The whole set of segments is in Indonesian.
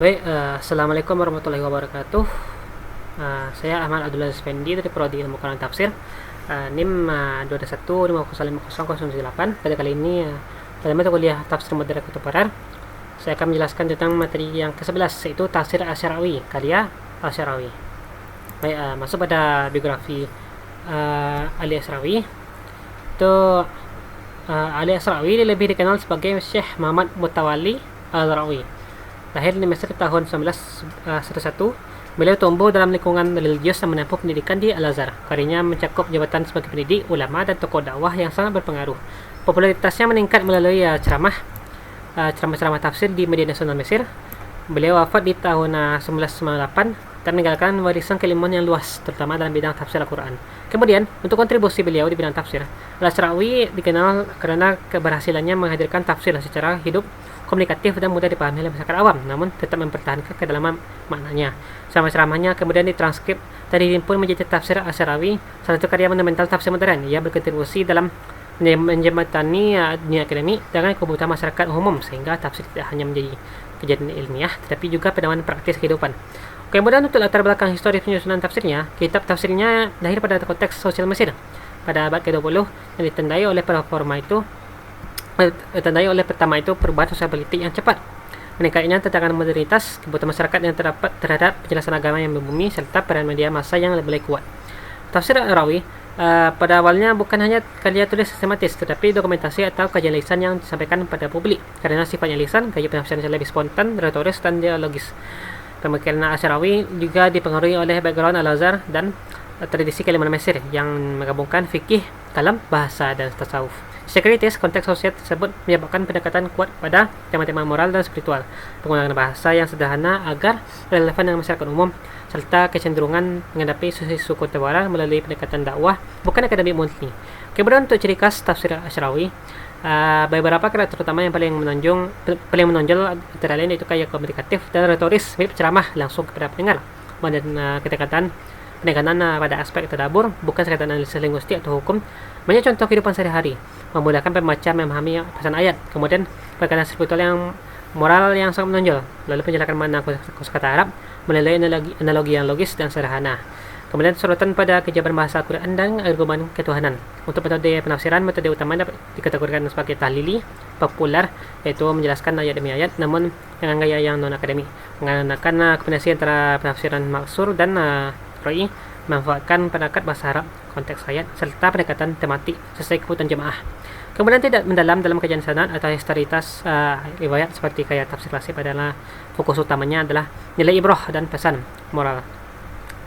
Baik, Assalamualaikum warahmatullahi wabarakatuh. Saya Ahmad Abdullah Spendi dari Prodi Ilmu Quran Tafsir, NIM 2155008. Pada kali ini, dalam mata kuliah Tafsir Modern Kutuparar, saya akan menjelaskan tentang materi yang ke-11, yaitu Tafsir Asy'arawi, karya Asy'arawi. Baik, masuk pada biografi Ali Asy'arawi. Itu Ali Asy'arawi lebih dikenal sebagai Syekh Muhammad Mutawalli Al-Rawi. Lahir di Mesir tahun 1911, beliau tumbuh dalam lingkungan religius dan menempuh pendidikan di Al-Azhar. Karyanya mencakup jabatan sebagai pendidik, ulama, dan tokoh dakwah yang sangat berpengaruh. Popularitasnya meningkat melalui ceramah-ceramah tafsir di media nasional Mesir. Beliau wafat di tahun 1998 dan meninggalkan warisan keilmuan yang luas, terutama dalam bidang tafsir Al-Quran. Kemudian, untuk kontribusi beliau di bidang tafsir, Al-Asy'arawi dikenal karena keberhasilannya menghadirkan tafsir secara hidup, komunikatif, dan mudah dipahami oleh masyarakat awam, namun tetap mempertahankan kedalaman maknanya. Ceramah-ceramahnya kemudian ditranskrip dan dihimpun menjadi tafsir Asy'arawi, salah satu karya monumental tafsir modern. Ia berkontribusi dalam menjembatani dunia akademik dengan kebutuhan masyarakat umum, sehingga tafsir tidak hanya menjadi kejadian ilmiah, tetapi juga pedoman praktis kehidupan. Kemudian untuk latar belakang historis penyusunan tafsirnya, kitab tafsirnya lahir pada konteks sosial Mesir pada abad ke-20 yang ditandai oleh pertama itu perubahan sosial politik yang cepat, meningkatnya tantangan modernitas, kebutuhan masyarakat yang terdapat terhadap penjelasan agama yang membumi, serta peran media massa yang lebih kuat. Tafsir Al-Rawi pada awalnya bukan hanya karya tulis sistematis, tetapi dokumentasi atau kajian lisan yang disampaikan pada publik. Karena sifatnya lisan, gaya penafsiran lebih spontan, retoris, dan dialogis. Pemikiran Asy'arawi juga dipengaruhi oleh background Al-Azhar dan tradisi keilmuan Mesir yang menggabungkan fikih, kalam, bahasa, dan tasawuf. Secara kritis, konteks sosial tersebut menyebabkan pendekatan kuat pada tema-tema moral dan spiritual, penggunaan bahasa yang sederhana agar relevan dengan masyarakat umum, serta kecenderungan menghadapi isu-isu kontemporer melalui pendekatan dakwah, bukan akademik murni. Kemudian untuk ciri khas tafsir Asy'arawi, beberapa karakter utama yang paling menonjol antara lain itu kayak komunikatif dan retoris, mirip ceramah langsung kepada pendengar, dan penekanan pada aspek tadabbur, bukan sekadar analisis linguistik atau hukum. Banyak contoh kehidupan sehari-hari, memudahkan pembaca memahami pesan ayat. Kemudian perkataan spiritual yang moral yang sangat menonjol, lalu penjelasan makna kosakata Arab melalui analogi yang logis dan sederhana. Kemudian sorotan pada kejaban bahasa Al-Quran dan argumen ketuhanan. Untuk metode penafsiran, metode utama dapat dikategorikan sebagai tahlili, populer, yaitu menjelaskan ayat demi ayat, namun dengan gaya yang non-akademik, menggunakan kombinasi antara penafsiran maksur dan roi, memanfaatkan perangkat bahasa Arab, konteks ayat, serta pendekatan tematik sesuai kebutuhan jemaah. Kemudian tidak mendalam dalam kajian sanad atau historitas riwayat seperti kayak tafsir klasik, adalah fokus utamanya adalah nilai ibrah dan pesan moral.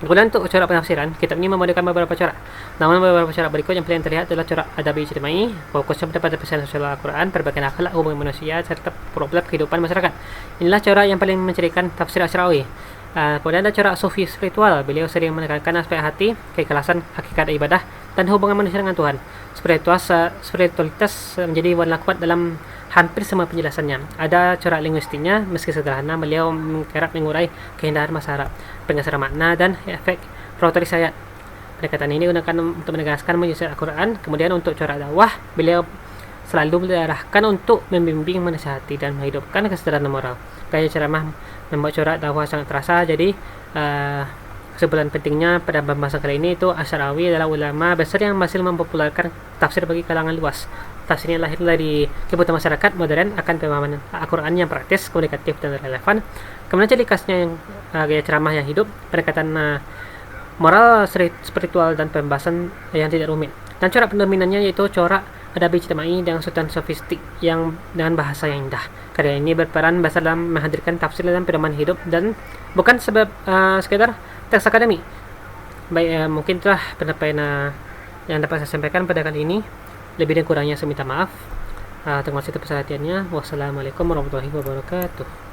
Kemudian untuk corak penafsiran, kitab ini memodikan beberapa corak. Namun beberapa corak berikut yang paling terlihat adalah corak adabi ijtimai, fokusnya pada pesan sosial Al-Quran, perbaikan akhlak, hubungan manusia, serta problem kehidupan masyarakat. Inilah corak yang paling mencirikan tafsir Asy'arawi. Kemudian ada corak sufi spiritual. Beliau sering menekankan aspek hati, keikhlasan, hakikat ibadah, dan hubungan manusia dengan Tuhan. Spiritualitas menjadi warna kuat dalam hampir semua penjelasannya. Ada corak linguistiknya, meski sederhana, beliau kerap mengurai keindahan bahasa Arab, pengesaran makna, dan efek retoris ayat. Pendekatan ini digunakan untuk menegaskan menyusun Al-Quran. Kemudian untuk corak dakwah, beliau selalu diarahkan untuk membimbing, menasihati, dan menghidupkan kesadaran moral. Gaya ceramah membuat corak dakwah sangat terasa. Jadi kesimpulan pentingnya pada pembahasan kali ini itu Asy'arawi adalah ulama besar yang masih mempopulerkan tafsir bagi kalangan luas. Tafsirnya lahir dari kebutuhan masyarakat modern akan pemahaman Al-Quran yang praktis, komunikatif, dan relevan. Kemudian ciri khasnya yang gaya ceramah yang hidup, pendekatan moral, spiritual, dan pembahasan yang tidak rumit. Dan corak pendominannya yaitu corak adabi ijtimai dengan sultan sofistik yang dengan bahasa yang indah. Karya ini berperan besar dalam menghadirkan tafsir dan pedoman hidup dan bukan sekedar teks akademik. Baik, mungkin itulah pendapat yang dapat saya sampaikan pada kali ini. Lebih dan kurangnya saya minta maaf. Terima kasih atas perhatiannya. Wassalamualaikum warahmatullahi wabarakatuh.